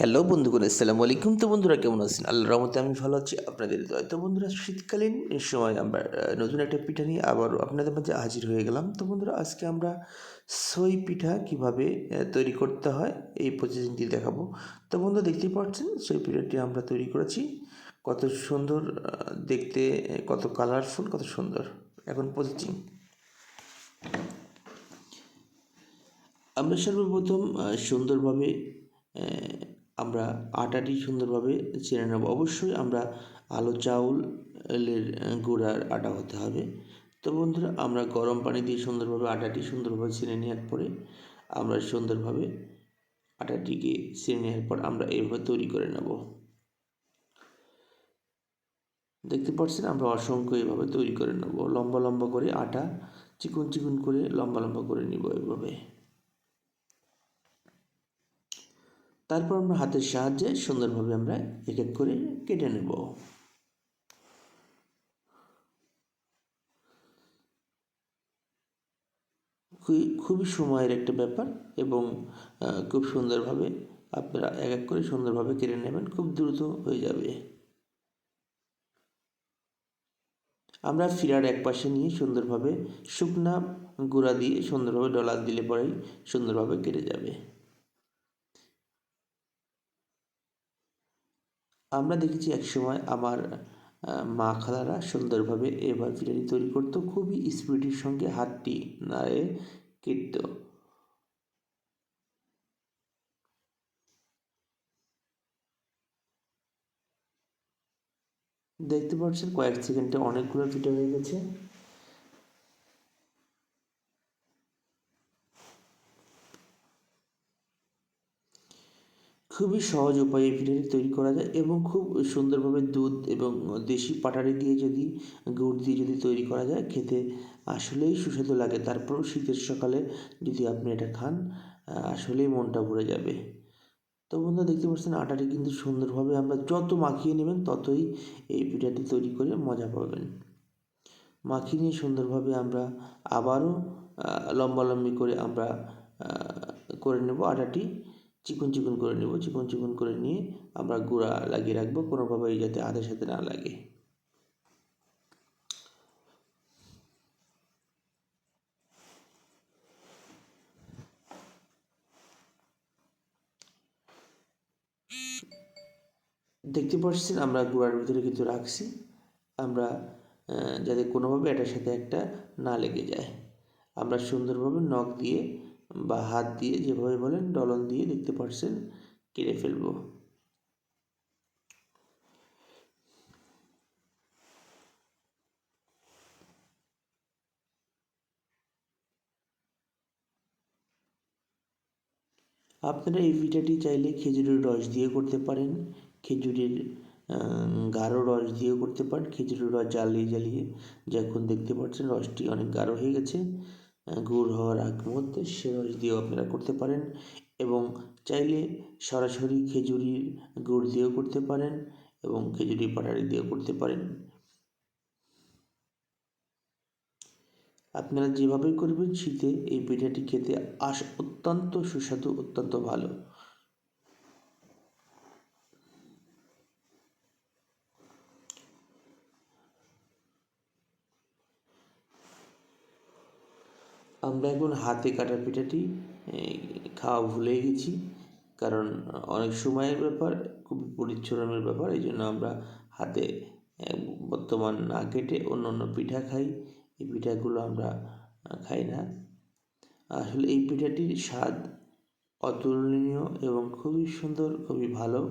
Hello বন্ধুগণ, আসসালামু আলাইকুম। তো বন্ধুরা কেমন আছেন? আল্লাহর রহমতে আমি ভালো আছি। আপনাদের দয়ায়। তো বন্ধুরা শীতকালীন সময় আমরা নতুন একটা পিঠা নিয়ে আবারও আপনাদের মাঝে হাজির হয়ে গেলাম। তো বন্ধুরা আজকে আমরা সই পিঠা কীভাবে তৈরি করতে হয় এই প্রসেসিংটি দেখাবো। তো বন্ধুরা দেখতেই পাচ্ছেন সই পিঠাটি আমরা তৈরি করেছি। কত সুন্দর দেখতে, কত কালারফুল, কত সুন্দর। এখন প্রসেসিং আমরা সর্বপ্রথম সুন্দরভাবে আমরা আটাটি সুন্দরভাবে চেনে নেব। অবশ্যই আমরা আলো চাউলের গুঁড়ার আটা হতে হবে। তো বন্ধুরা আমরা গরম পানি দিয়ে সুন্দরভাবে আটাটি সুন্দরভাবে চেনে নেওয়ার পরে আমরা সুন্দরভাবে আটাটিকে চেনে নেওয়ার পর আমরা এইভাবে তৈরি করে নেব। দেখতে পাচ্ছেন আমরা অসংখ্য এইভাবে তৈরি করে নেব। লম্বা লম্বা করে আটা চিকন চিকন করে লম্বা লম্বা করে নিব এইভাবে। তারপর আমরা হাতের সাহায্যে সুন্দরভাবে আমরা এক এক করে কেটে নেব। খুবই সময়ের একটা ব্যাপার এবং খুব সুন্দরভাবে আপনারা এক এক করে সুন্দরভাবে কেটে নেবেন, খুব দ্রুত হয়ে যাবে। আমরা ফিরার এক পাশে নিয়ে সুন্দরভাবে শুকনা গুঁড়া দিয়ে সুন্দরভাবে ডলা দিলে পরেই সুন্দরভাবে কেটে যাবে। আমরা দেখেছি একসময় আমার মা খালারা সুন্দরভাবে এবার পিঠাটি তৈরি করতো, খুবই স্পিডের সঙ্গে হাতটি নাড়ে কেটত। দেখতে পাচ্ছেন কয়েক সেকেন্ডে অনেকগুলো পিঠা হয়ে গেছে। খুবই সহজ উপায়ে এই পিঠাটি তৈরি করা যায় এবং খুব সুন্দরভাবে দুধ এবং দেশি পাটালি দিয়ে যদি গুড় দিয়ে যদি তৈরি করা যায়, খেতে আসলেই সুস্বাদু লাগে। তারপরেও শীতের সকালে যদি আপনি এটা খান, আসলেই মনটা ভরে যাবে। তো বন্ধুরা দেখতে পাচ্ছেন আটাটি কিন্তু সুন্দরভাবে আমরা যত মাখিয়ে নেবেন ততই এই পিঠাটি তৈরি করে মজা পাবেন। মাখিয়ে নিয়ে সুন্দরভাবে আমরা আবারও লম্বালম্বি করে আমরা করে নেব আটাটি। চিকন চিকন করে নেব, চিকন চিকন করে নিয়ে আমরা গুঁড়া লাগিয়ে রাখবো, কোনোভাবেই যাতে আটার সাথে না লাগে। দেখতে পাচ্ছেন আমরা গুঁড়ার ভিতরে কিছু রাখছি, আমরা যাতে কোনোভাবে এটার সাথে একটা না লেগে যায়। আমরা সুন্দরভাবে নখ দিয়ে বা হাত দিয়ে যেভাবে বলেন ডলন দিয়ে দেখতে পাচ্ছেন কেটে ফেলবো। আপনারা এই পিঠাটি চাইলে খেজুরের রস দিয়ে করতে পারেন, খেজুরের গাঢ় রস দিয়েও করতে পারেন। খেজুরের রস জ্বালিয়ে জ্বালিয়ে যখন দেখতে পাচ্ছেন রসটি অনেক গাঢ় হয়ে গেছে গুড় হওয়ার আগ মুহূর্তে, সে রস দিয়েও আপনারা করতে পারেন এবং চাইলে সরাসরি খেজুরির গুড় দিয়েও করতে পারেন এবং খেজুরি পাটালি দিয়েও করতে পারেন। আপনারা যেভাবেই করবেন শীতে এই পিঠাটি খেতে অত্যন্ত সুস্বাদু, অত্যন্ত ভালো। আমরা এখন হাতে কাটা পিঠাটি খাওয়া ভুলে গেছি, কারণ অনেক সময়ের ব্যাপার, খুব পরিশ্রমের ব্যাপার। এই জন্য আমরা হাতে বর্তমান না কেটে অন্য অন্য পিঠা খাই। এই পিঠাগুলো আমরা খাই না। আসলে এই পিঠাটির স্বাদ অতুলনীয় এবং খুবই সুন্দর, খুবই ভালো।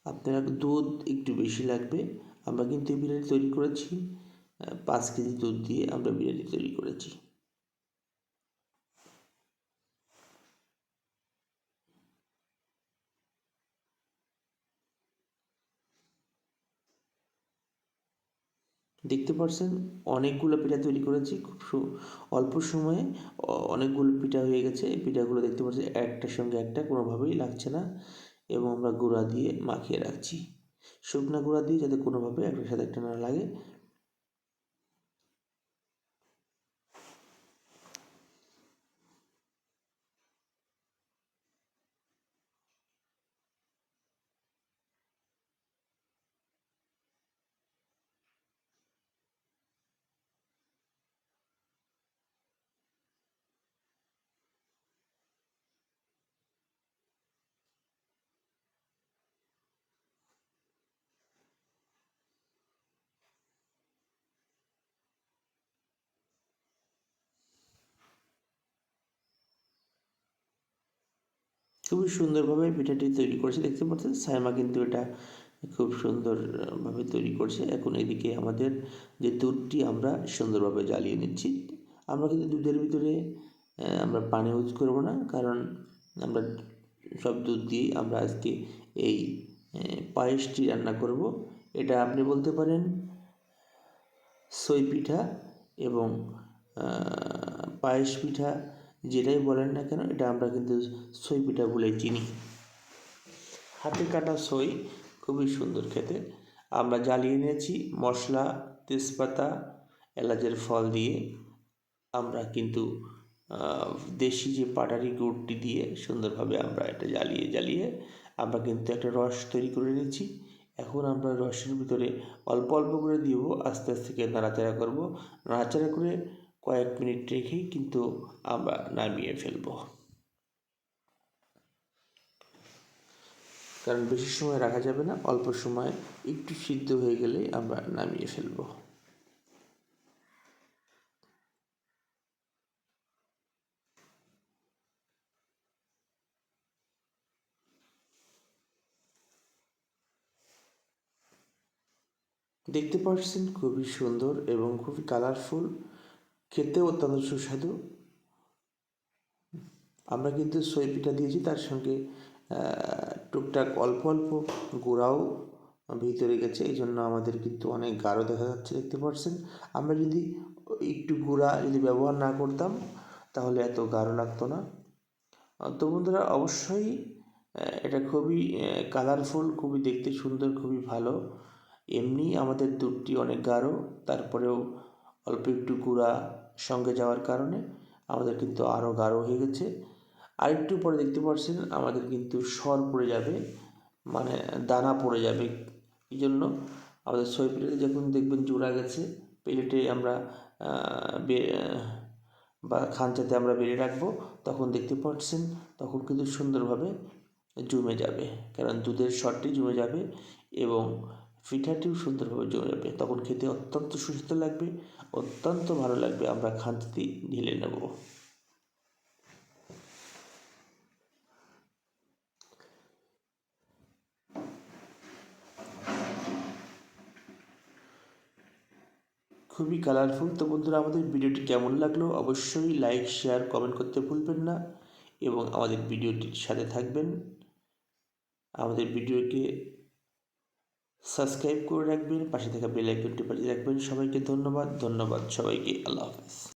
আপনার দুধ একটু বেশি লাগবে। আমরা কিন্তু এই পিঠাটি তৈরি করেছি 5 কেজি দুধ দিয়ে আমরা বিরিয়ানি তৈরি করেছি। দেখতে পাচ্ছেন অনেকগুলো পিঠা তৈরি করেছি, খুব অল্প সময়ে অনেকগুলো পিঠা হয়ে গেছে। এই পিঠাগুলো দেখতে পাচ্ছেন একটার সঙ্গে একটা কোনোভাবেই লাগছে না এবং আমরা গুঁড়া দিয়ে মাখিয়ে রাখছি, শুকনো গুঁড়া দিয়ে, যাতে কোনোভাবে একটার সাথে একটা না লাগে। খুবই সুন্দরভাবে পিঠাটি তৈরি করেছে, দেখতে পাচ্ছেন সাইমা কিন্তু এটা খুব সুন্দরভাবে তৈরি করছে। এখন এদিকে আমাদের যে দুধটি আমরা সুন্দরভাবে জ্বালিয়ে নিচ্ছি। আমরা কিন্তু দুধের ভিতরে আমরা পানি ইউজ করব না, কারণ আমরা সব দুধ দিয়েই আমরা আজকে এই পায়েসটি রান্না করব। এটা আপনি বলতে পারেন সই পিঠা এবং পায়েস পিঠা, যেটাই বলেন না কেন, এটা আমরা কিন্তু সই পিঠা বলে চিনি। হাতে কাটা সই, খুবই সুন্দর খেতে। আমরা জ্বালিয়ে নিয়েছি মশলা, তেজপাতা, এলাচের ফল দিয়ে। আমরা কিন্তু দেশি যে পাটারি গুড়টি দিয়ে সুন্দরভাবে আমরা এটা জ্বালিয়ে আমরা কিন্তু একটা রস তৈরি করে নিয়েছি। এখন আমরা রসের ভিতরে অল্প অল্প করে দিব, আস্তে আস্তে নাড়াচাড়া করব। নাড়াচাড়া করে কয়েক মিনিট রেখেই কিন্তু আমরা নামিয়ে ফেলব, কারণ বেশি সময় রাখা যাবে না, অল্প সময় একটু সিদ্ধ হয়ে গেলে আমরা নামিয়ে ফেলব। দেখতে পাচ্ছেন খুবই সুন্দর এবং খুবই কালারফুল, খেতে অত্যন্ত সুস্বাদু। আমরা কিন্তু সই পিঠা দিয়েছি, তার সঙ্গে টুকটাক অল্প অল্প গুঁড়াও ভিতরে গেছে, এই জন্য আমাদের কিন্তু অনেক গাঢ় দেখা যাচ্ছে, দেখতে পাচ্ছেন। আমরা যদি একটু গুঁড়া যদি ব্যবহার না করতাম তাহলে এত গাঢ় লাগতো না। তো বন্ধুরা, অবশ্যই এটা খুবই কালারফুল, খুবই দেখতে সুন্দর, খুবই ভালো। এমনি আমাদের দুধটি অনেক গাঢ়, তারপরেও অল্প একটু গুঁড়া সঙ্গে যাওয়ার কারণে আমাদের কিন্তু আরও গাঢ় হয়ে গেছে। আরেকটু পরে দেখতে পাচ্ছেন আমাদের কিন্তু সর পড়ে যাবে, মানে দানা পড়ে যাবে। এই জন্য আমাদের সই প্লেটে যখন দেখবেন জোড়া গেছে, প্লেটে আমরা বা খাঁচাতে আমরা বেড়ে রাখবো, তখন দেখতে পাচ্ছেন তখন কিন্তু সুন্দরভাবে জমে যাবে, কারণ দুধের সরটি জমে যাবে এবং পিঠাটিও সুন্দরভাবে জমে যাবে। তখন খেতে অত্যন্ত সুস্বাদু লাগবে, অত্যন্ত ভালো লাগবে। আমরা খাঁচাতে ঢেলে নেব। খুবই কালারফুল। তো বন্ধুরা, আমাদের ভিডিওটি কেমন লাগলো অবশ্যই লাইক, শেয়ার, কমেন্ট করতে ভুলবেন না এবং আমাদের ভিডিওটির সাথে থাকবেন। আমাদের ভিডিওকে সাবস্ক্রাইব করে রাখবেন, পাশে থাকা বেল আইকনটি বাজিয়ে রাখবেন। সবাইকে ধন্যবাদ সবাইকে। আল্লাহ হাফেজ।